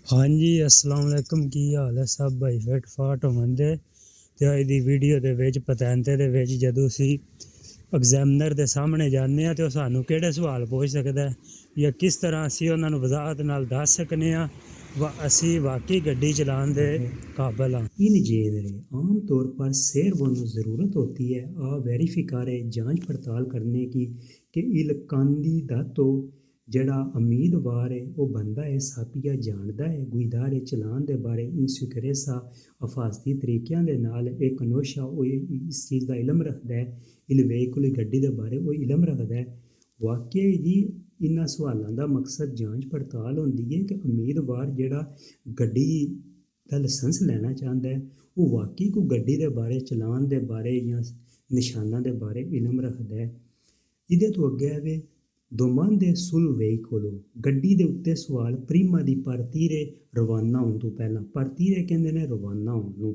हाँ जी अस्सलाम वालेकुम की हाल है सब भाई फिट फाट होंगे। तो अज की वीडियो के विच पतैंते दे विच जदों असी एग्जैमिनर के सामने जाने तो सानू किहड़े सवाल पूछ सकता है या किस तरह असी उन्होंने वजाहत नाल दस सकने असी वाकई गड्डी चलाने दे काबिल हाँ। इन जेनरे आम तौर पर सैर वालों ज़रूरत होती है वेरीफिकारे जांच पड़ताल करने की कि इलकांदी दातो जड़ा उम्मीदवार है वह बंदा है सापिया जानता है गुईदार है चलान के बारे इनसिक्योरेसा अफाजती तरीकों के नाल एक नोशा इस चीज़ का इलम रखता है इन व्हीकल गड्डी के बारे वो इलम रखता है। वाकई जी इन्होंने सवालों का मकसद जांच पड़ताल होती है कि उम्मीदवार जड़ा गड्डी का लाइसेंस लेना चाहता है वो वाकई को गड्डी के बारे चलान के बारे या निशाना के बारे इलम रखता है। ये तो अगे आवे दोमांदे सुल वेहीकोलो गड्डी के उत्ते सवाल प्रीमा की परतीरे रवाना होने तो पहला परतीरे कहते हैं रवाना होने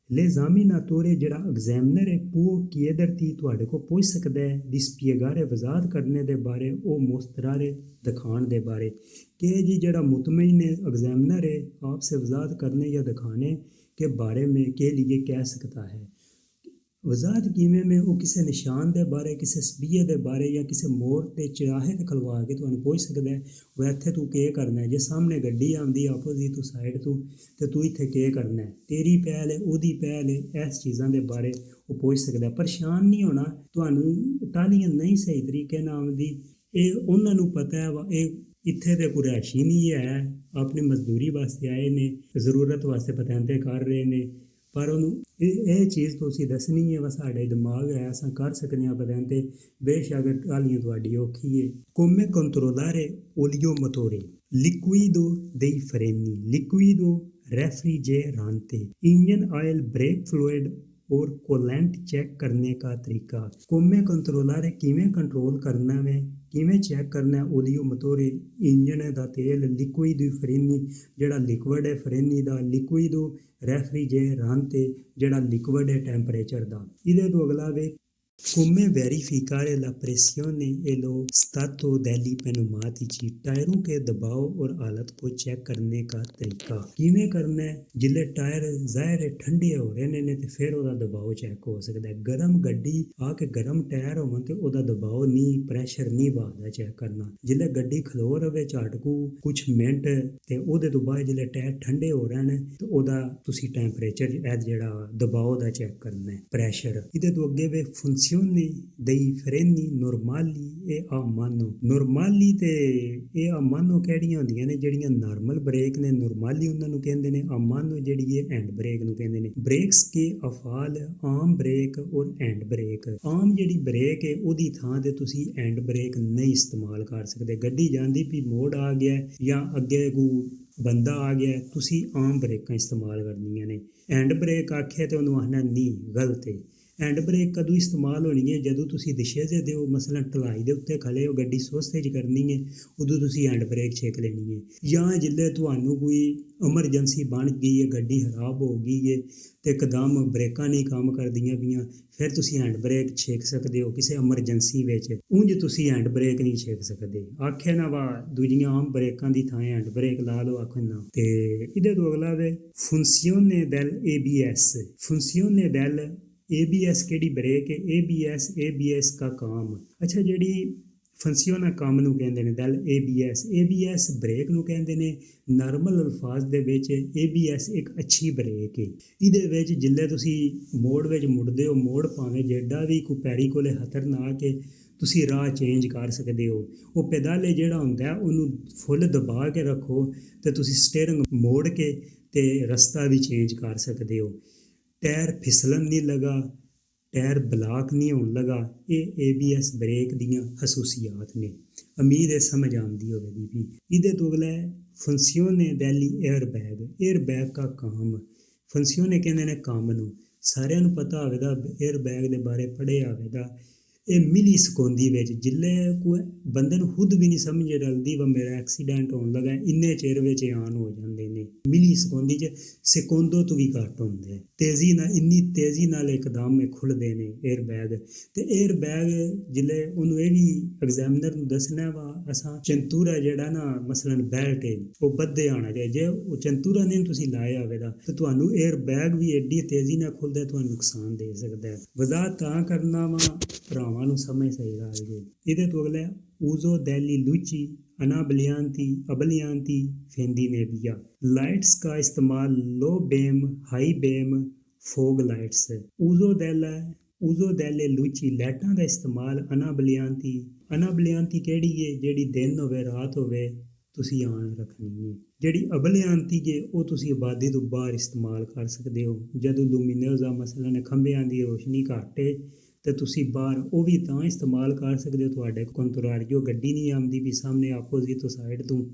ले जामिना तोरे जड़ा एग्जैमिनर है पो कियदरती तुहाडे को पूछ सकता है डिस्पियगारे वजाहत करने के बारे वो मुस्तरारे दिखाने के बारे कि जी जड़ा मुतमईन एग्जैमिनर है आपसे वजाहत करने या दिखाने के बारे में के लिए कह सकता है। वजाहत किमें में वो किसी निशान के बारे किसी सबिये के बारे या किसी मोड़ के चराहे ते खलवा के तुहानू पूछ सकता है वह इत्थे तू के करना है जे सामने गड्डी आती आपोजिट तू साइड तो तू इत्थे के करना है तेरी पहल है उहदी पहल है इस चीज़ों के बारे वो पूछ सकता है। परेशान नहीं होना तुहानू टालियां नहीं सही तरीके नाल आउंदी ये उन्होंने पता है वा इत्थे तो कोई रहायशी नहीं है अपनी मजदूरी वास्ते आए ने जरूरत वास्ते पतैंते कर रहे हैं पर उन्होंने ये चीज़ तो उसी दसनी है वह साढ़े दिमाग है अस कर सकते हैं पतैंते बेशक टालियां तुहाडी औखी है। कोमे कंट्रोलारे ओलियो मतोरे लिक्विडो dei freni लिक्विडो रेफ्रिजरेंटे इंजन ऑयल ब्रेक फ्लूइड और कोलेंट चेक करने का तरीका कोमे कंट्रोलर किमें कंट्रोल करना है किमें चेक करना है ओलियो मतोरे इंजन का तेल लिक्विड फ्रेनी जड़ा लिक्विड है फ्रेनी का लिक्विडो रेफ्रिजरेंटे जड़ा लिक्विड है टेंपरेचर का। इहदे तो अगला वे come verificare la pressione e lo stato degli pneumatici टायरों के दबाव और हालत को चेक करने का तरीका किमें करना है जिले टायर जाहिर है ठंडे हो रहे ने तो फिर वह दबाव चेक हो सकता है। गर्म गड्डी आके गर्म टायर हो तो वह दबाव नहीं प्रेशर नहीं बढ़ता चेक करना जिले गड्डी खलो रहे झटकू कुछ मिनट तो वो तो बाद जिले टायर ठंडे हो रहे हैं तो वह टैंपरेचर जड़ा दबाव का चेक करना है प्रेशर। ये तो अगे वे funzione dei freni normali e a mano normali ते ए आ mano ਕਿਹੜੀਆਂ ਹੁੰਦੀਆਂ ਨੇ ਜਿਹੜੀਆਂ ਨਾਰਮਲ ਬ੍ਰੇਕ ਨੇ normali ਉਹਨਾਂ ਨੂੰ ਕਹਿੰਦੇ ਨੇ ਆ mano ਜਿਹੜੀ ਹੈ हैंड ब्रेक ਨੂੰ ਕਹਿੰਦੇ ਨੇ। ਬ੍ਰੇਕਸ के ਅਫਾਲ ਆਮ ਬ੍ਰੇਕ और हैंड ब्रेक ਆਮ ਜਿਹੜੀ ਬ੍ਰੇਕ ਹੈ ਉਹਦੀ ਥਾਂ ਤੇ ਤੁਸੀਂ हैंड ब्रेक नहीं इस्तेमाल कर सकते। ਗੱਡੀ ਜਾਂਦੀ ਵੀ ਮੋੜ ਆ ਗਿਆ ਜਾਂ ਅੱਗੇ ਕੋ ਬੰਦਾ ਆ ਗਿਆ ਤੁਸੀਂ ਆਮ ਬ੍ਰੇਕਾਂ इस्तेमाल करनियां ने। हैंड ब्रेक आखे तो उन्होंने आखना नहीं गलत है। हैंड ब्रेक कदों इस्तेमाल होनी है जदों तुसी दिशे से दो मसलन ढलाई के उत्ते खड़े हो गड्डी सोस्ते करनी है उदों तुसी हैंड ब्रेक छेक लेनी है या जिले तुहानू कोई एमरजेंसी बन गई है गड्डी खराब हो गई है तो एकदम ब्रेकां नहीं काम करदियां पियां फिर तुसी हैंड ब्रेक छेक सकते हो किसी एमरजेंसी विच उंज तुसी हैंड ब्रेक नहीं छेक सकते आखे ना वा दूजियां आम ब्रेकां दी थां हैंड ब्रेक ला लो आखे ना। ते इहदे तो अगला वे funzione del ABS केड़ी ब्रेक है ABS का काम। अच्छा जी फंसियों काम नूं कहंदे ने दल ABS ब्रेक नूं कहंदे ने नॉर्मल अल्फाज दे विच ABS एक अच्छी ब्रेक है। इहदे विच जिल्ले तुसी मोड़ विच मुड़दे हो मोड़ भावें जेड़ा भी कोई पैरी कोले खतरनाक है तुसी राह चेंज कर सकते हो। वो पैदाले जिहड़ा हुंदा है उहनूं फुल दबा के रखो तो तुसी स्टेयरिंग मोड़ के ते रस्ता भी चेंज कर सकते हो। टायर फिसलन नहीं लगा टायर ब्लॉक नहीं होने लगा ये ABS ब्रेक दियाँ खसूसियात ने। उम्मीद है समझ आती होगी भी। इहदे तो अगला फंसियोने दैली एयर बैग का काम फंसियोने कहते हैं काम नूं सारिआं नूं पता होवेगा एयर बैग के बारे पढ़िया होवेगा ਇਹ ਮਿਲੀ ਸਕੋਂਦੀ ਵਿੱਚ ਜਿੱਲੇ ਕੋਈ ਬੰਦੇ ਨੂੰ ਖੁਦ ਵੀ ਨਹੀਂ ਸਮਝ ਰਲਦੀ ਵਾ ਮੇਰਾ ਐਕਸੀਡੈਂਟ ਹੋਣ ਲੱਗਾ, ਇੰਨੇ ਚਿਰ ਵਿੱਚ ਆਨ ਹੋ ਜਾਂਦੇ ਨੇ। ਮਿਲੀ ਸਕੋਂਦੀ 'ਚ ਸੈਕੰਡੋ ਤੋਂ ਵੀ ਘੱਟ ਹੁੰਦੇ, ਤੇਜ਼ੀ ਨਾਲ, ਇੰਨੀ ਤੇਜ਼ੀ ਨਾਲ ਇੱਕਦਮ ਇਹ ਖੁੱਲ੍ਹਦੇ ਨੇ 에ਅਰ ਬੈਗ। ਤੇ 에ਅਰ ਬੈਗ ਜਿੱਲੇ ਉਹਨੂੰ ਇਹ ਵੀ ਐਗਜ਼ਾਮਨਰ ਨੂੰ ਦੱਸਣਾ ਵਾ ਅਸਾਂ ਚੰਤੂਰਾ ਜਿਹੜਾ ਨਾ ਮਸਲਨ ਬੈਲਟ ਹੈ ਉਹ ਬੱਧੇ ਆਉਣਾ ਚਾਹੀਦਾ, ਜੇ ਉਹ ਚੰਤੂਰਾ ਨਹੀਂ ਤੁਸੀਂ ਲਾਇਆ ਹੋਵੇ ਤਾਂ ਤੁਹਾਨੂੰ 에ਅਰ ਬੈਗ ਵੀ ਐਡੀ ਤੇਜ਼ੀ ਨਾਲ ਖੁੱਲਦਾ, ਤੁਹਾਨੂੰ ਨੁਕਸਾਨ ਦੇ ਸਕਦਾ ਹੈ। ਵਜ਼ਾਹਤ ਤਾਂ ਕਰਨਾ ਵਾ ਭਰਾਵਾਂ ਨੂੰ ਸਮਝ ਸਹੀ ਰਲ ਜੇ। ਇਹਦੇ ਤੋਂ ਅਗਲਾ ਊਜ਼ੋ ਦੈਲੀ ਲੂਚੀ अनाबलियांती अबलियांती फेंदी नेबिया। लाइट्स का इस्तेमाल लो बेम हाई बेम फोग लाइट्स। ऊजो दैले लूची लाइटां का इस्तेमाल अनाबलियांती केड़ी है ਜਿਹੜੀ ਦਿਨ ਹੋਵੇ ਰਾਤ ਹੋਵੇ ਤੁਸੀਂ ਆਨ ਰੱਖਣੀ ਹੈ। ਜਿਹੜੀ ਅਬਲਿਆਂਤੀ ਜੇ ਉਹ ਤੁਸੀਂ ਆਬਾਦੀ ਤੋਂ ਬਾਹਰ ਇਸਤੇਮਾਲ ਕਰ ਸਕਦੇ ਹੋ। ਜਦੋਂ ਲੂਮੀਨੋਜ਼ਾ ਮਸਲਨ ਖੰਭਿਆਂ ਦੀ ਰੋਸ਼ਨੀ ਘੱਟ ਹੈ ਤੇ ਤੁਸੀਂ ਬਾਹਰ ਉਹ ਵੀ ਤਾਂ ਇਸਤੇਮਾਲ ਕਰ ਸਕਦੇ ਹੋ ਤੁਹਾਡੇ ਕੰਤਰਾਰ ਜੋ ਗੱਡੀ ਨਹੀਂ ਆਉਂਦੀ ਵੀ ਸਾਹਮਣੇ ਆਪੋਜ਼ਿਟ ਸਾਈਡ ਤੋਂ,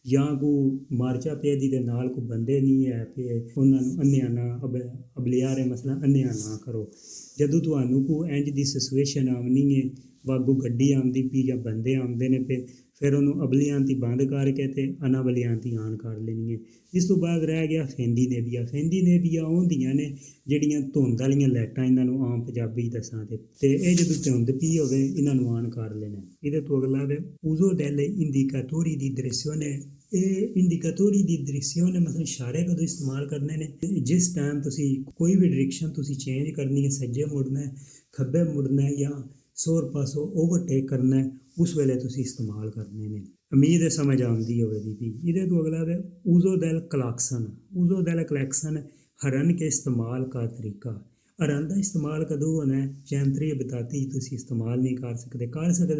ਜਾਂ ਕੋਈ ਮਾਰਚਾ ਪੇ ਦੀ ਦੇ ਨਾਲ ਕੋਈ ਬੰਦੇ ਨਹੀਂ ਹੈ ਪਏ ਉਹਨਾਂ ਨੂੰ ਅੰਨਿਆਂ ਨਾ ਅਬਲਿਆਰੇ ਮਸਲਾ ਅੰਨਿਆਂ ਨਾ ਕਰੋ। ਜਦੋਂ ਤੁਹਾਨੂੰ ਕੋਈ ਇੰਜ ਦੀ ਸਿਚੁਏਸ਼ਨ ਆਉਣੀ ਹੈ ਵਾਗੂ ਗੱਡੀ ਆਉਂਦੀ ਪਈ ਜਾਂ ਬੰਦੇ ਆਉਂਦੇ ਨੇ ਪਏ, ਫਿਰ ਉਹਨੂੰ ਅਬਲਿਆਂਤੀ ਬੰਦ ਕਰਕੇ ਤੇ ਅਨਾਬਲਿਆਂਤੀ ਆਨ ਕਰ ਲੈਣੀ ਹੈ। ਇਸ ਤੋਂ ਬਾਅਦ ਰਹਿ ਗਿਆ ਫੈਂਦੀ ਨੇਬੀਆ। ਫੈਂਦੀ ਨੇਬੀਆ ਹੁੰਦੀਆਂ ਨੇ ਜਿਹੜੀਆਂ ਧੁੰਦ ਵਾਲੀਆਂ ਲਾਈਟਾਂ, ਇਹਨਾਂ ਨੂੰ ਆਮ ਪੰਜਾਬੀ ਦੱਸਾਂ ਤੇ ਇਹ ਜਦੋਂ ਧੁੰਦ ਪਈ ਹੋਵੇ ਇਹਨਾਂ ਨੂੰ ਆਨ ਕਰ ਲੈਣਾ। ਇਹਦੇ ਤੋਂ ਅਗਲਾ ਵੇ ਉਜ਼ੋ ਡੈਲੇ ਇੰਡੀਕਾਟੋਰੀ ਦੀ ਦ੍ਰਿਸ਼ਯੋਨੇ। ਇਹ ਇੰਡੀਕਾਟੋਰੀ ਦੀ ਦ੍ਰਿਸ਼ਯੋਨੇ ਮਤਲਬ ਇਸ਼ਾਰੇ ਕਦੋਂ ਇਸਤੇਮਾਲ ਕਰਨੇ ਨੇ, ਜਿਸ ਟਾਈਮ ਤੁਸੀਂ ਕੋਈ ਵੀ ਡਾਇਰੈਕਸ਼ਨ ਤੁਸੀਂ ਚੇਂਜ ਕਰਨੀ ਹੈ, ਸੱਜੇ ਮੁੜਨਾ ਹੈ, ਖੱਬੇ ਮੁੜਨਾ ਹੈ ਜਾਂ ਸੌਰ ਪਾਸੋਂ ਓਵਰਟੇਕ ਕਰਨਾ, ਉਸ ਵੇਲੇ ਤੁਸੀਂ ਇਸਤੇਮਾਲ ਕਰਨੇ ਨੇ। ਉਮੀਦ ਹੈ ਸਮਝ ਆਉਂਦੀ ਹੋਵੇਗੀ ਵੀ। ਇਹਦੇ ਤੋਂ ਅਗਲਾ ਹੈ ਊਜ਼ੋ ਦੈਲ ਕਲਾਕਸਨ। ਊਜ਼ੋ ਦੈਲ ਕਲੈਕਸ਼ਨ हरन के इस्तेमाल का तरीका। हरन का इस्तेमाल कदों होना है, चैंतरी बताती तुसी इस्तेमाल नहीं कर सकते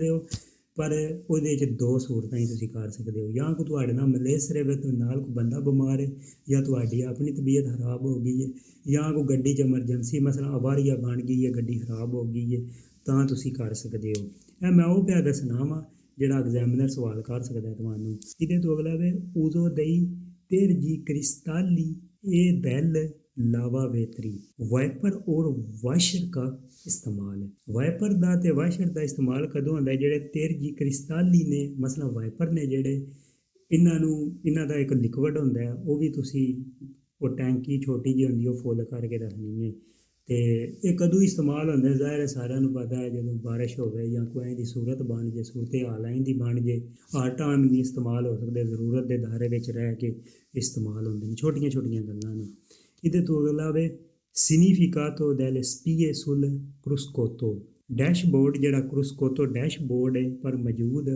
हो, पर ਉਹਦੇ 'ਚ ਦੋ ਸੂਰਤਾਂ ਹੀ ਤੁਸੀਂ ਕਰ ਸਕਦੇ ਹੋ। ਜਾਂ ਕੋਈ ਤੁਹਾਡੇ ਨਾਲ ਮਲੇਸਰੇ ਵਿੱਚ ਨਾਲ ਕੋਈ ਬੰਦਾ ਬਿਮਾਰ ਹੈ, ਜਾਂ ਤੁਹਾਡੀ ਆਪਣੀ ਤਬੀਅਤ ਖਰਾਬ ਹੋ ਗਈ ਹੈ, ਜਾਂ ਕੋਈ ਗੱਡੀ 'ਚ ਐਮਰਜੈਂਸੀ ਮਸਲਾ ਅਵਾਰੀਆ ਬਣ ਗਈ ਹੈ, ਗੱਡੀ ਖਰਾਬ ਹੋ ਗਈ ਹੈ, ਤਾਂ ਤੁਸੀਂ ਕਰ ਸਕਦੇ ਹੋ। ਇਹ ਮੈਂ ਉਹ ਪਿਆ ਦੱਸਣਾ ਵਾ ਜਿਹੜਾ ਐਗਜ਼ਾਮਨਰ ਸਵਾਲ ਕਰ ਸਕਦਾ ਤੁਹਾਨੂੰ। ਇਹਦੇ ਤੋਂ ਅਗਲਾ ਵੇ ਉਜ਼ੋ ਦਈ तेरजी क्रिस्ताली ए बैल लावा वेतरी। वाइपर और वाशर का इस्तेमाल। वाइपर ਦਾ ਤੇ ਵਾਸ਼ਰ ਦਾ ਇਸਤੇਮਾਲ ਕਦੋਂ ਹੁੰਦਾ? ਜਿਹੜੇ तेरजी क्रिस्ताली ਨੇ ਮਸਲਾ ਵਾਈਪਰ ਨੇ ਜਿਹੜੇ ਇਹਨਾਂ ਦਾ ਇੱਕ ਲਿਕਵਿਡ ਹੁੰਦਾ ਹੈ, ਉਹ ਵੀ ਤੁਸੀਂ ਉਹ ਟੈਂਕੀ ਛੋਟੀ ਜਿਹੀ ਹੁੰਦੀ ਉਹ ਫੁੱਲ ਕਰਕੇ ਰੱਖਣੀ ਹੈ। ਤੇ ਇਹ ਕਦੋਂ ਇਸਤੇਮਾਲ ਹੁੰਦਾ? ਜ਼ਾਹਿਰ ਹੈ ਸਾਰਿਆਂ ਨੂੰ ਪਤਾ ਹੈ ਜਦੋਂ ਬਾਰਿਸ਼ ਹੋਵੇ ਜਾਂ ਕੋਈ ਦੀ ਸੂਰਤ ਬਣ ਜੇ, ਸੂਰਤ ਹਾਲ ਦੀ ਬਣ ਜੇ, ਹਰ ਟਾਈਮ ਨਹੀਂ ਇਸਤੇਮਾਲ ਹੋ ਸਕਦੇ, ਜ਼ਰੂਰਤ ਦੇ ਦਾਇਰੇ ਵਿੱਚ ਰਹਿ ਕੇ ਇਸਤੇਮਾਲ ਹੁੰਦੇ ਨੇ, ਛੋਟੀਆਂ ਛੋਟੀਆਂ ਗੱਲਾਂ ਨੇ। ਇਹਦੇ ਤੋਂ ਅਗਲਾ ਵੇ ਸਿਗਨੀਫਿਕਾਤੋ ਡੈਲ ਸਪੀਏ ਸੁਲ ਕਰੂਸਕੋਤੋ। ਡੈਸ਼ਬੋਰਡ ਜਿਹੜਾ ਕਰੂਸਕੋਤੋ ਡੈਸ਼ਬੋਰਡ ਹੈ ਪਰ ਮੌਜੂਦ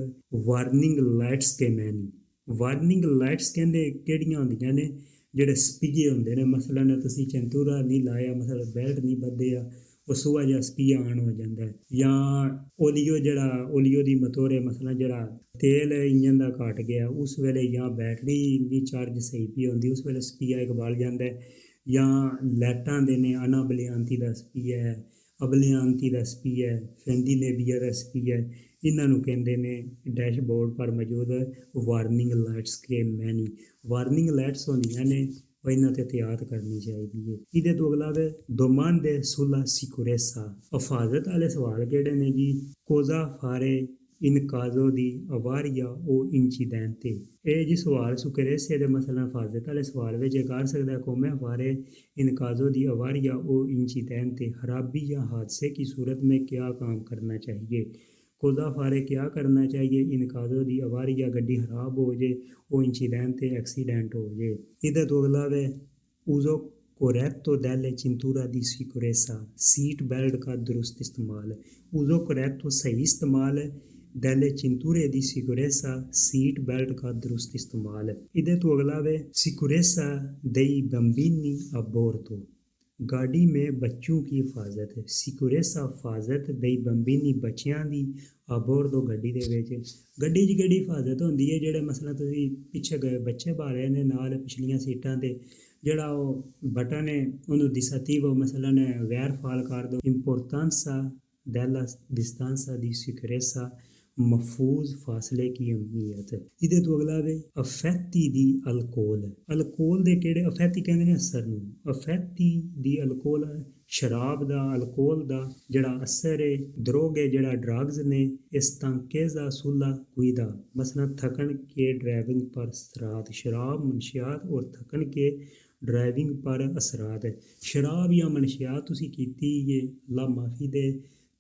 ਵਾਰਨਿੰਗ ਲਾਈਟਸ ਕੇ ਮੈਨੀ। ਵਾਰਨਿੰਗ ਲਾਈਟਸ ਕਹਿੰਦੇ ਕਿਹੜੀਆਂ ਹੁੰਦੀਆਂ ਨੇ? ਜਿਹੜੇ ਸਪੀਏ ਹੁੰਦੇ ਨੇ, ਮਸਲਨ ਤੁਸੀਂ ਚੰਤੂਰਾ ਨਹੀਂ ਲਾਇਆ, ਮਸਲਨ ਬੈਲਟ ਨਹੀਂ ਬੱਧਿਆ, ਉਹ ਸੁਆ ਜਿਹਾ ਸਪੀਆ ਆਨ ਹੋ ਜਾਂਦਾ। ਜਾਂ ਓਲੀਓ ਦੀ ਮੋਟਰ ਮਸਲਨ ਜਿਹੜਾ ਤੇਲ ਇੰਜਨ ਦਾ ਘਟ ਗਿਆ ਉਸ ਵੇਲੇ, ਜਾਂ ਬੈਟਰੀ ਦੀ ਚਾਰਜ ਸਹੀ ਪਈ ਹੁੰਦੀ ਉਸ ਵੇਲੇ ਸਪੀਆ ਇੱਕ ਬਲ ਜਾਂਦਾ। ਜਾਂ ਲਾਈਟਾਂ ਦੇ ਨੇ ਅਨਾਬਲਿਆਂਤੀ ਦਾ ਸਪੀਆ ਹੈ, ਅਬਲਿਆਂਤੀ ਦਾ ਸਪੀਆ ਹੈ, ਫੈਂਦੀ ਨੇਬੀਆ ਦਾ ਸਪੀਆ ਹੈ। ਇਹਨਾਂ ਨੂੰ ਕਹਿੰਦੇ ਨੇ ਡੈਸ਼ਬੋਰਡ ਪਰ ਮੌਜੂਦ ਵਾਰਨਿੰਗ ਲਾਈਟਸ ਕੇ ਮੈਨੀ। ਵਾਰਨਿੰਗ ਲਾਈਟਸ ਹੁੰਦੀਆਂ ਨੇ, ਇਹਨਾਂ 'ਤੇ ਇਹਤਿਆਤ ਕਰਨੀ ਚਾਹੀਦੀ ਹੈ। ਇਹਦੇ ਤੋਂ ਅਗਲਾ ਵੇ ਦੋਮਾਂਦੇ ਸੁਲਾ ਸਿਕੁਰੇਸਾ। ਹਿਫਾਜ਼ਤ ਵਾਲੇ ਸਵਾਲ ਕਿਹੜੇ ਨੇ ਜੀ? ਕੋਜ਼ਾ ਫਾਰੇ ਇਨ ਕਾਜ਼ੋ ਦੀ ਅਵਾਰੀਆ ਉਹ ਇੰਚੀਡੈਂਟੇ। ਇਹ ਜੀ ਸਵਾਲ ਸੁਕਰੇਸੇ ਦੇ ਮਸਲਾ ਹਿਫਾਜ਼ਤ ਵਾਲੇ ਸਵਾਲ ਵਿੱਚ ਕਰ ਸਕਦਾ। ਕੋਮੇ ਫਾਰੇ इन काजों दी अवारिया ओ इंचिडेंटे। खराबी या हादसे की सूरत में क्या काम करना चाहिए? कोदा फारे क्या करना चाहिए? इन काजों दी अवारिया गड्डी खराब हो जाए, वो इंचिडेंटे एक्सीडेंट हो जाए। इधर तो अगला वे उजो कोरेक्टो डेले चिंतूरा दी सिकुरेसा। सीट बेल्ट का दुरुस्त इस्तेमाल। उजो कोरेक्टो सही इस्तेमाल है, डेले चिंतूरे दी सिकुरेसा सीट बेल्ट का दुरुस्त इस्तेमाल। इधर तो अगला वे सिकुरेसा दई बम्बिनी अबोर्तो। गाड़ी में बच्चों की हिफाजत है। सिकुरेसा हिफाजत दई बम्बिनी बच्चियां दी अबोर्तो गड्डी दे विच। गड्डी 'च केह्ड़ी हिफाजत होंदी है? जेह्ड़े मसला तुसीं पिच्छे गए बच्चे बारे ने नाल पिछलियां सीटां ते ਜਿਹੜਾ ਉਹ ਬਟਨ ਹੈ ਉਹਨੂੰ ਦਿਸਤੀਵੋ ਮਸਲਨ ਗੈਰ ਫਾਲ ਕਰ ਦਿਓ। ਇੰਪੋਰਟੈਂਸਾ della distanza di sicurezza ਮਹਫੂਜ਼ ਫਾਸਲੇ ਕੀ ਅਹਿਮੀਅਤ। ਇਹਦੇ ਤੋਂ ਅਗਲਾ ਵੇ ਅਫੈਤੀ ਦੀ ਅਲਕੋਹਲ। ਅਲਕੋਹਲ ਦੇ ਕਿਹੜੇ ਅਫੈਤੀ ਕਹਿੰਦੇ ਨੇ ਅਸਰ ਨੂੰ, ਅਫੈਤੀ ਦੀ ਅਲਕੋਹਲ ਸ਼ਰਾਬ ਦਾ ਅਲਕੋਹਲ ਦਾ ਜਿਹੜਾ ਅਸਰ ਹੈ, ਦਰੋਗੇ ਜਿਹੜਾ ਡਰੱਗਸ ਨੇ, ਇਸ ਤੰਕੇਜ਼ਾ ਸੁਲਾ ਕੁਈਦਾ ਮਸलन थकन के ड्राइविंग पर असरात। शराब मनशियात और थकन के ड्राइविंग पर असरात। शराब या मनशियात ਤੁਸੀਂ ਕੀਤੀ ये ला माफी दे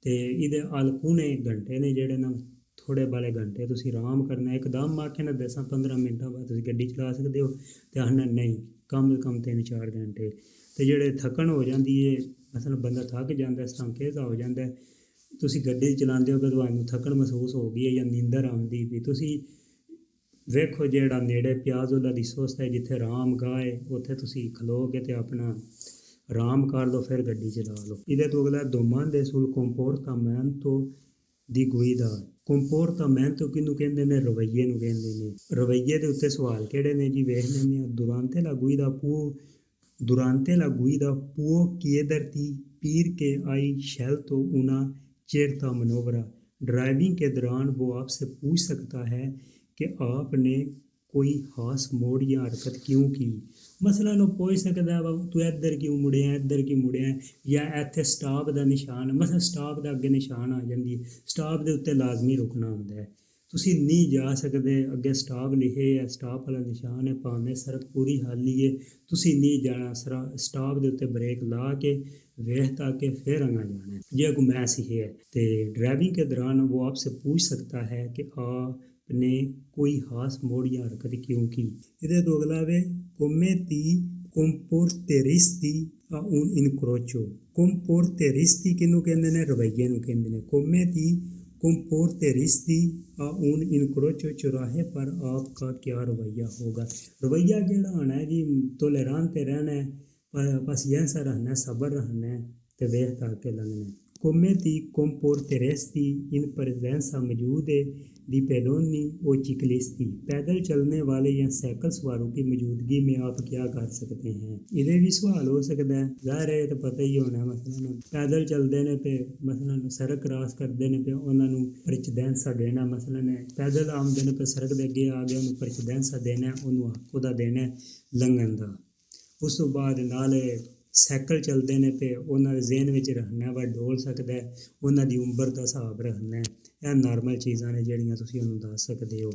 ਤੇ ਇਹਦੇ ਅਲਕੂਨੇ ਘੰਟੇ ਨੇ ਜਿਹੜੇ ਨਾ ਥੋੜ੍ਹੇ ਵਾਲੇ ਘੰਟੇ ਤੁਸੀਂ ਆਰਾਮ ਕਰਨਾ, ਇੱਕਦਮ ਆਖੇ ਨਾ 10-15 ਮਿੰਟਾਂ ਬਾਅਦ ਤੁਸੀਂ ਗੱਡੀ ਚਲਾ ਸਕਦੇ ਹੋ ਅਤੇ ਆਖਣਾ ਨਹੀਂ ਕਮ 3-4 ਘੰਟੇ। ਅਤੇ ਜਿਹੜੇ ਥਕਣ ਹੋ ਜਾਂਦੀ ਹੈ, ਮਸਲਨ ਬੰਦਾ ਥੱਕ ਜਾਂਦਾ, ਸਟੰਕੇਜ਼ਾ ਹੋ ਜਾਂਦਾ, ਤੁਸੀਂ ਗੱਡੀ ਚਲਾਉਂਦੇ ਹੋ ਕਿ ਤੁਹਾਨੂੰ ਥਕਣ ਮਹਿਸੂਸ ਹੋ ਗਈ ਹੈ ਜਾਂ ਨੀਂਦਰ ਆਉਂਦੀ ਵੀ, ਤੁਸੀਂ ਵੇਖੋ ਜਿਹੜਾ ਨੇੜੇ ਪਿਆਜ਼ੁੱਲਾ ਦੀ ਸੁਸਤ ਹੈ ਜਿੱਥੇ ਆਰਾਮ ਗਾਹ ਹੈ ਉੱਥੇ ਤੁਸੀਂ ਖਲੋ ਕੇ ਅਤੇ ਆਪਣਾ ਆਰਾਮ ਕਰ ਲਓ, ਫਿਰ ਗੱਡੀ ਚਲਾ ਲਓ। ਇਹਦੇ ਤੋਂ ਅਗਲਾ ਦੋਮਾਂਦੇ ਸੁਲ ਕੰਪੋਰਟਾਮੈਂਟੋ ਦੀ ਗੁਈਦਾ। ਕੰਪੋਰਟਾਮੈਂਟੋ ਕਿਹਨੂੰ ਕਹਿੰਦੇ ਨੇ, ਰਵੱਈਏ ਨੂੰ ਕਹਿੰਦੇ ਨੇ। ਰਵੱਈਏ ਦੇ ਉੱਤੇ ਸਵਾਲ ਕਿਹੜੇ ਨੇ ਜੀ, ਵੇਖ ਲੈਂਦੇ ਹਾਂ। ਦੁਰਾਂਤੇ ਲਾ ਗੁਈਦਾ ਪੂਓ chiederti perché hai scelto una certa manovra। Driving के दौरान वो आपसे पूछ सकता है कि आपने कोई खास मोड़ या हरकत क्यों की। ਮਸਲਾ ਨੂੰ ਪੁੱਛ ਸਕਦਾ ਵਾ ਤੂੰ ਇੱਧਰ ਕਿਉਂ ਮੁੜਿਆ, ਇੱਧਰ ਕਿਉਂ ਮੁੜਿਆ, ਜਾਂ ਇੱਥੇ ਸਟਾਪ ਦਾ ਨਿਸ਼ਾਨ, ਮਸਲਾ ਸਟਾਪ ਦਾ ਅੱਗੇ ਨਿਸ਼ਾਨ ਆ ਜਾਂਦੀ ਹੈ, ਸਟਾਪ ਦੇ ਉੱਤੇ ਲਾਜ਼ਮੀ ਰੁਕਣਾ ਹੁੰਦਾ ਹੈ, ਤੁਸੀਂ ਨਹੀਂ ਜਾ ਸਕਦੇ, ਅੱਗੇ ਸਟਾਪ ਲਿਖੇ ਹੈ, ਸਟਾਪ ਵਾਲਾ ਨਿਸ਼ਾਨ ਹੈ, ਭਾਵੇਂ ਸੜਕ ਪੂਰੀ ਖਾਲੀ ਹੈ, ਤੁਸੀਂ ਨਹੀਂ ਜਾਣਾ, ਸਟਾਪ ਦੇ ਉੱਤੇ ਬ੍ਰੇਕ ਲਾ ਕੇ ਵੇਖ ਤਾ ਕੇ ਫਿਰ ਅੱਗੇ ਜਾਣਾ। ਜੇ ਕੋਈ ਮੈਂ ਸਿੱਖਿਆ ਤੇ ड्राइविंग के दौरान वो आपसे पूछ सकता है कि आपने कोई खास मोड़ या हरकत क्यों की। ਇਹਦੇ ਤੋਂ ਅਗਲਾ ਵੇ come ti comporteresti a un incrocio। comporteresti ਕਿਹਨੂੰ ਕਹਿੰਦੇ ਨੇ, ਰਵੱਈਏ ਨੂੰ ਕਹਿੰਦੇ ਨੇ। come ti comporteresti a un incrocio ਚੁਰਾਹੇ ਪਰ ਆਪਕਾ ਕਿਆ ਰਵੱਈਆ ਹੋਗਾ। ਰਵੱਈਆ ਜਿਹੜਾ ਹੋਣਾ ਹੈ ਜੀ, ਟੋਲੇਰਾਂਤੇ ਰਹਿਣਾ ਹੈ, pazienza रहना है, सब्र रहना है, तो वेख तक के लगना। come ti comporteresti in presenza मौजूद di pedoni और ciclisti। पैदल चलने वाले या साइकिल सवारों की मौजूदगी में आप क्या कर सकते हैं। ਇਹਦੇ ਵੀ ਸਵਾਲ ਹੋ ਸਕਦਾ ਹੈ, ਜ਼ਾਹਿਰ ਹੈ ਤਾਂ ਪਤਾ ਹੀ ਹੋਣਾ। ਮਸਲਨ ਪੈਦਲ ਚੱਲਦੇ ਨੇ ਤੇ ਮਸਲਨ ਸੜਕ ਕ੍ਰਾਸ ਕਰਦੇ ਨੇ ਤੇ ਉਹਨਾਂ ਨੂੰ ਪ੍ਰੈਸੀਡੈਂਸਾ ਦੇਣਾ, ਮਸਲਨ ਪੈਦਲ ਆਉਂਦੇ ਨੇ ਤੇ ਸੜਕ ਦੇ ਅੱਗੇ ਆ ਗਿਆ ਉਹਨੂੰ ਪ੍ਰੈਸੀਡੈਂਸਾ ਦੇਣਾ, ਉਹਨੂੰ ਹੱਕ ਉਹਦਾ ਦੇਣਾ ਲੰਘਣ ਦਾ। ਉਸ ਤੋਂ ਬਾਅਦ ਨਾਲ ਸਾਈਕਲ ਚੱਲਦੇ ਨੇ ਤੇ ਉਹਨਾਂ ਦੇ ਜ਼ਿਹਨ ਵਿੱਚ ਰੱਖਣਾ ਵਾ ਡੋਲ ਸਕਦਾ, ਉਹਨਾਂ ਦੀ ਉਮਰ ਦਾ ਹਿਸਾਬ ਰੱਖਣਾ। ਇਹ ਨਾਰਮਲ ਚੀਜ਼ਾਂ ਨੇ ਜਿਹੜੀਆਂ ਤੁਸੀਂ ਉਹਨੂੰ ਦੱਸ ਸਕਦੇ ਹੋ।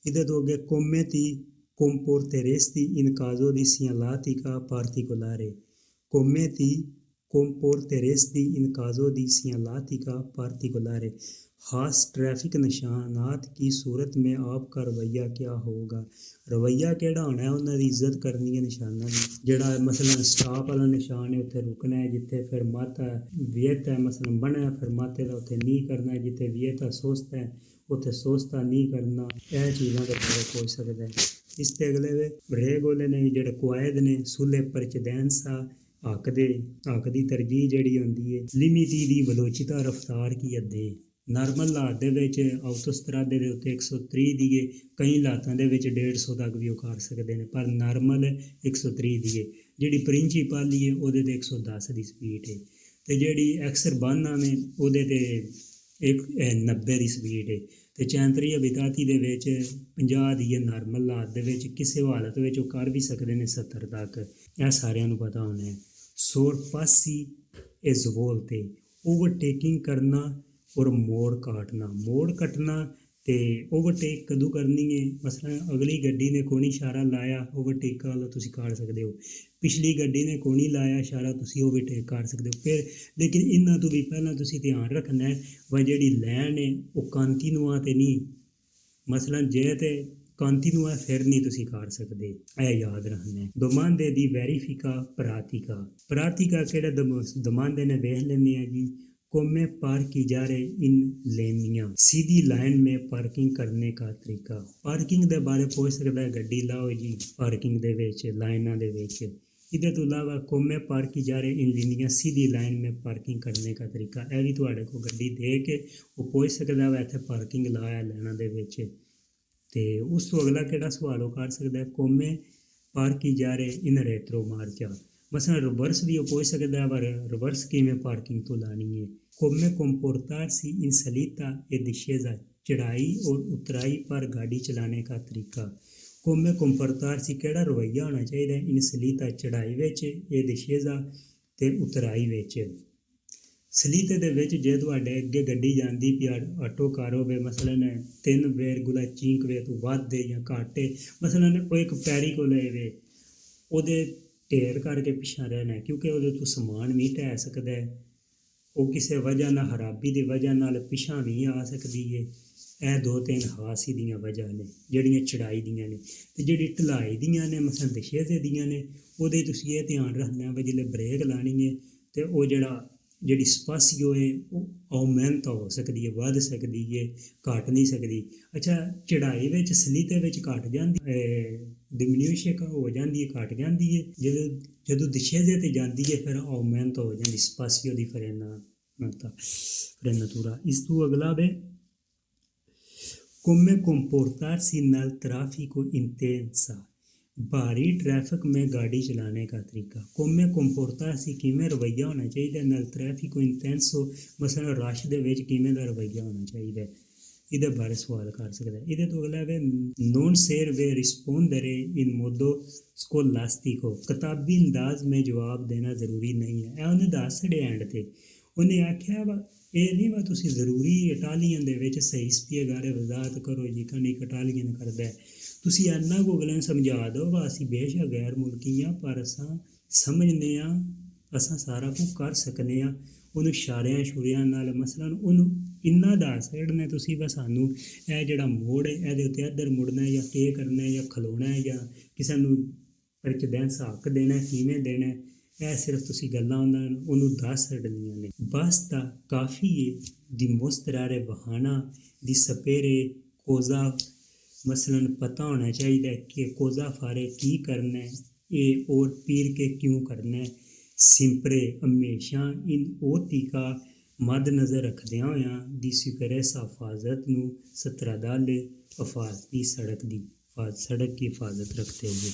ਇਹਦੇ ਤੋਂ ਅੱਗੇ come ti comporteresti in caso di segnaletica particolare। come ti comporteresti in caso di segnaletica particolare। खास ट्रैफिक निशानात की सूरत में आपका रवैया क्या होगा। रवैया ਕਿਹੜਾ ਹੋਣਾ ਹੈ, ਉਹਨਾਂ ਦੀ ਇੱਜ਼ਤ ਕਰਨੀ ਹੈ ਨਿਸ਼ਾਨਾਂ ਦੀ। ਜਿਹੜਾ ਮਸਲਨ ਸਟਾਪ ਵਾਲਾ ਨਿਸ਼ਾਨ ਹੈ ਉੱਥੇ ਰੁਕਣਾ ਹੈ, ਜਿੱਥੇ ਫਿਰ ਮਾਤਾ ਵੀਅਤ ਹੈ ਮਸਲਨ ਬਣਿਆ ਫਿਰ ਮਾਤੇ ਦਾ ਉੱਥੇ ਨਹੀਂ ਕਰਨਾ, ਜਿੱਥੇ ਵੀਅਤ ਸੁਸਤ ਹੈ ਉੱਥੇ ਸੁਸਤਾ ਨਹੀਂ ਕਰਨਾ। ਇਹ ਚੀਜ਼ਾਂ ਦੇ ਬਾਰੇ ਪੁੱਛ ਸਕਦਾ ਹੈ। ਇਸ ਤੇ ਅਗਲੇ ਵੇ ਰੇਗੋਲੇ ਨੇ ਜਿਹੜੇ ਕੁਆਇਦ ਨੇ ਸੁਲੇ ਪ੍ਰਚਦੈਂਸਾ ਹੱਕ ਦੀ ਤਰਜੀਹ ਜਿਹੜੀ ਹੁੰਦੀ ਹੈ। ਲਿਮਿਟੀ ਦੀ ਬਲੋਚਿਤਾ ਰਫਤਾਰ ਕੀ ਅੱਧੇ। ਨਾਰਮਲ ਹਾਲਾਤ ਦੇ ਵਿੱਚ ਆਟੋਸਟਰਾਦੇ ਦੇ ਉੱਤੇ 130 ਦੀ ਹੈ, ਕਈ ਹਾਲਾਤਾਂ ਦੇ ਵਿੱਚ 150 ਤੱਕ ਵੀ ਉਹ ਕਰ ਸਕਦੇ ਨੇ, ਪਰ ਨਾਰਮਲ 130 ਦੀ ਹੈ। ਜਿਹੜੀ ਪ੍ਰਿੰਸੀਪਲ ਹੈ ਉਹਦੇ 'ਤੇ 110 ਦੀ ਸਪੀਡ ਹੈ, ਅਤੇ ਜਿਹੜੀ ਐਕਸਰ ਬਾਨਾ ਨੇ ਉਹਦੇ 'ਤੇ 90 ਦੀ ਸਪੀਡ ਹੈ, ਅਤੇ 34 ਅਬਿਤਾਤੀ ਦੇ ਵਿੱਚ 50 ਦੀ ਹੈ। ਨਾਰਮਲ ਹਾਲਾਤ ਦੇ ਵਿੱਚ ਕਿਸੇ ਹਾਲਤ ਵਿੱਚ ਉਹ ਕਰ ਵੀ ਸਕਦੇ ਨੇ 70 ਤੱਕ, ਇਹ ਸਾਰਿਆਂ ਨੂੰ ਪਤਾ ਹੋਣਾ ਹੈ। ਸੋਰਪਾਸੀ ਇਸ ਵੋਲ 'ਤੇ ਓਵਰਟੇਕਿੰਗ ਕਰਨਾ ਔਰ ਮੋੜ ਕੱਟਣਾ ਅਤੇ ਓਵਰਟੇਕ ਕਦੋਂ ਕਰਨੀ ਹੈ। ਮਸਲਨ ਅਗਲੀ ਗੱਡੀ ਨੇ ਕੋਈ ਇਸ਼ਾਰਾ ਲਾਇਆ ਓਵਰਟੇਕ ਵਾਲਾ ਤੁਸੀਂ ਕਰ ਸਕਦੇ ਹੋ, ਪਿਛਲੀ ਗੱਡੀ ਨੇ ਕੋਈ ਲਾਇਆ ਇਸ਼ਾਰਾ ਤੁਸੀਂ ਓਵਰਟੇਕ ਕਰ ਸਕਦੇ ਹੋ। ਫਿਰ ਲੇਕਿਨ ਇਹਨਾਂ ਤੋਂ ਵੀ ਪਹਿਲਾਂ ਤੁਸੀਂ ਧਿਆਨ ਰੱਖਣਾ ਵਾ ਜਿਹੜੀ ਲਾਈਨ ਹੈ ਉਹ ਕੰਟੀਨਿਊਆ 'ਤੇ ਨਹੀਂ, ਮਸਲਨ ਜੇ ਤੇ ਕੰਟੀਨਿਊਆ ਫਿਰ ਨਹੀਂ ਤੁਸੀਂ ਕਰ ਸਕਦੇ, ਇਹ ਯਾਦ ਰੱਖਣਾ। ਦਮਾਂਦੇ ਦੀ ਵੈਰੀਫਿਕਾ ਪ੍ਰਾਤਿਕਾ ਕਿਹੜੇ ਦਮਾਂਦੇ ਨੇ ਵੇਖ ਲੈਂਦੇ ਆ ਜੀ। come parcheggiare in linea। Sidhi line में पार्किंग करने का तरीका। पार्किंग ਦੇ ਬਾਰੇ ਪੁੱਛ ਸਕਦਾ ਹੈ, ਗੱਡੀ ਲਾਓ ਜੀ ਪਾਰਕਿੰਗ ਦੇ ਵਿੱਚ ਲਾਈਨਾਂ ਦੇ ਵਿੱਚ। ਇਹਦੇ ਤੋਂ ਇਲਾਵਾ come parcheggiare in linea Sidhi line में पार्किंग करने का तरीका, ਇਹ ਵੀ ਤੁਹਾਡੇ ਕੋਲ ਗੱਡੀ ਦੇ ਕੇ ਉਹ ਪੁੱਛ ਸਕਦਾ ਵਾ ਇੱਥੇ ਪਾਰਕਿੰਗ ਲਾਇਆ ਲੈਣਾ ਦੇ ਵਿੱਚ। ਅਤੇ ਉਸ ਤੋਂ ਅਗਲਾ ਕਿਹੜਾ ਸਵਾਲ ਉਹ ਕਰ ਸਕਦਾ come parcheggiare in retromarcia। ਮਸਲਨ ਰਿਵਰਸ ਵੀ ਉਹ ਪੁੱਛ ਸਕਦਾ ਵਾ ਰਿਵਰਸ ਕਿਵੇਂ ਪਾਰਕਿੰਗ ਤੋਂ ਲਾਣੀ ਹੈ। Come comportarsi in salita e discesa, चढ़ाई और उतराई पर गाड़ी चलाने का तरीका। Come comportarsi ਕਿਹੜਾ ਰਵੱਈਆ ਹੋਣਾ ਚਾਹੀਦਾ in salita ਚੜਾਈ ਵਿੱਚ, ਇਹ discesa ਤੇ ਉਤਰਾਈ ਵਿੱਚ। ਸਲੀਤੇ ਦੇ ਵਿੱਚ ਜੇ ਤੁਹਾਡੇ ਅੱਗੇ ਗੱਡੀ ਜਾਂਦੀ ਪਈ, ਆਟੋ ਕਾਰ ਹੋਵੇ ਮਸਲਨ 3 ਵੇਰਗੁਲਾ ਚੀਂਕਵੇ ਤੋਂ ਵੱਧ ਜਾਂ ਘੱਟ, ਮਸਲਨ ਉਹ ਇੱਕ ਪੈਰੀ ਕੋਲ ਵੇ, ਉਹਦੇ ਢੇਰ ਕਰਕੇ ਪਿੱਛਾ ਰਹਿਣਾ, ਕਿਉਂਕਿ ਉਹਦੇ ਤੋਂ ਸਮਾਨ ਵੀ ਢਹਿ ਸਕਦਾ ਹੈ, ਉਹ ਕਿਸੇ ਵਜ੍ਹਾ ਨਾਲ ਖਰਾਬੀ ਦੀ ਵਜ੍ਹਾ ਨਾਲ ਪਿੱਛਾ ਵੀ ਆ ਸਕਦੀ ਹੈ। ਇਹ 2-3 ਹਾਸੀ ਦੀਆਂ ਵਜ੍ਹਾ ਨੇ ਜਿਹੜੀਆਂ ਚੜਾਈ ਦੀਆਂ ਨੇ। ਅਤੇ ਜਿਹੜੀ ਢਲਾਈ ਦੀਆਂ ਨੇ ਮਸਲਨ ਦਸ਼ੇਜ਼ੇ ਦੀਆਂ ਨੇ, ਉਹਦੇ ਤੁਸੀਂ ਇਹ ਧਿਆਨ ਰੱਖਣਾ ਵੀ ਜਿਵੇਂ ਬ੍ਰੇਕ ਲਾਉਣੀ ਹੈ ਅਤੇ ਉਹ ਜਿਹੜੀ ਸਪਾਸੀਓ ਹੈ ਉਹ ਔਮੈਂਟ ਹੋ ਸਕਦੀ ਹੈ, ਵੱਧ ਸਕਦੀ ਹੈ, ਘੱਟ ਨਹੀਂ ਸਕਦੀ। ਅੱਛਾ, ਚੜਾਈ ਵਿੱਚ ਸਲੀਤੇ ਵਿੱਚ ਘੱਟ ਜਾਂਦੀ, ਡਿਮਿਨਿਊਸ਼ਨ ਹੋ ਜਾਂਦੀ ਹੈ, ਘੱਟ ਜਾਂਦੀ ਹੈ। ਜਦੋਂ ਦਸ਼ੇਜ਼ੇ 'ਤੇ ਜਾਂਦੀ ਹੈ ਫਿਰ ਔਮੈਂਟ ਹੋ ਜਾਂਦੀ ਸਪਾਸੀਓ ਦੀ frenatura। ਇਸ ਤੋਂ ਅਗਲਾ ਵੇ come comportarsi nel traffico intensa, भारी ट्रैफिक में गाड़ी चलाने का तरीका। come comportarsi ਕਿਵੇਂ ਰਵੱਈਆ ਹੋਣਾ ਚਾਹੀਦਾ, nel traffico intenso ਮਸਲਨ ਰਸ਼ ਦੇ ਵਿੱਚ ਕਿਵੇਂ ਦਾ ਰਵੱਈਆ ਹੋਣਾ ਚਾਹੀਦਾ, ਇਹਦੇ ਬਾਰੇ ਸਵਾਲ ਕਰ ਸਕਦਾ। ਇਹਦੇ ਤੋਂ ਅਗਲਾ ਹੈ non serve rispondere in modo scolastico, ਕਿਤਾਬੀ ਅੰਦਾਜ਼ में ਜਵਾਬ ਦੇਣਾ ਜ਼ਰੂਰੀ ਨਹੀਂ ਹੈ। ਇਹ ਉਹਨੇ ਦੱਸ ਛੜਿਆ ਐਂਡ 'ਤੇ, ਉਹਨੇ ਆਖਿਆ ਵਾ ਇਹ ਨਹੀਂ ਵਾ ਤੁਸੀਂ ਜ਼ਰੂਰੀ ਇਟਾਲੀਅਨ ਦੇ ਵਿੱਚ ਸਹੀ ਸਪੀਗਾਰੇ ਵਜ਼ਾਹਤ ਕਰੋ ਜੀ ਕਨੀ ਇਟਾਲੀਅਨ ਕਰਦਾ, ਤੁਸੀਂ ਇੰਨਾ ਕੁ ਅਗਲੇ ਨੂੰ ਸਮਝਾ ਦਿਓ ਵਾ ਅਸੀਂ ਬੇਸ਼ੱਕ ਗੈਰ ਮੁਲਕੀ ਹਾਂ ਪਰ ਅਸਾਂ ਸਮਝਦੇ ਹਾਂ, ਅਸਾਂ ਸਾਰਾ ਕੁਝ ਕਰ ਸਕਦੇ ਹਾਂ। ਉਹਨੂੰ ਇਸ਼ਾਰਿਆਂ ਸ਼ੁਰਿਆਂ ਨਾਲ ਮਸਲਨ ਉਹਨੂੰ ਇੰਨਾ ਦੱਸ ਛੱਡਣਾ ਤੁਸੀਂ ਬਸ ਸਾਨੂੰ ਇਹ ਜਿਹੜਾ ਮੋੜ ਹੈ ਇਹਦੇ ਉੱਤੇ ਇੱਧਰ ਮੁੜਨਾ ਜਾਂ ਕੀ ਕਰਨਾ ਜਾਂ ਖਲੋਣਾ ਜਾਂ ਕਿਸੇ ਨੂੰ ਪ੍ਰਚਦੈਂਸ ਹੱਕ ਦੇਣਾ ਕਿਵੇਂ ਦੇਣਾ, ਇਹ ਸਿਰਫ ਤੁਸੀਂ ਗੱਲਾਂ ਉਹਨੂੰ ਦੱਸ ਛੱਡਣੀਆਂ ਨੇ। ਬਸਤਾ ਕਾਫੀ ਹੈ dimostrare ਬਹਾਨਾ ਦੀ ਸਪੇਰੇ ਕੋਜ਼ਾ, ਮਸਲਨ ਪਤਾ ਹੋਣਾ ਚਾਹੀਦਾ ਕਿ ਕੋਜ਼ਾ ਫਾਰੇ ਕੀ ਕਰਨਾ ਹੈ ਇਹ ਔਰ ਪੀਰ ਕੇ ਕਿਉਂ ਕਰਨਾ ਹੈ। ਸਿੰਪਰੇ ਹਮੇਸ਼ਾ ਇਨ ਓਤਿਕਾ ਮੱਦ ਨਜ਼ਰ ਰੱਖਦਿਆਂ ਹੋਇਆਂ ਦੀ ਸਿਕਰੇਸਾ ਹਿਫਾਜ਼ਤ ਨੂੰ ਸਤਰਾਦਾਲੇ ਅਫਾਜ਼ ਦੀ ਸੜਕ ਦੀ ਹਿਫਾਜ਼ਤ ਰੱਖਦੇ ਹੋਏ।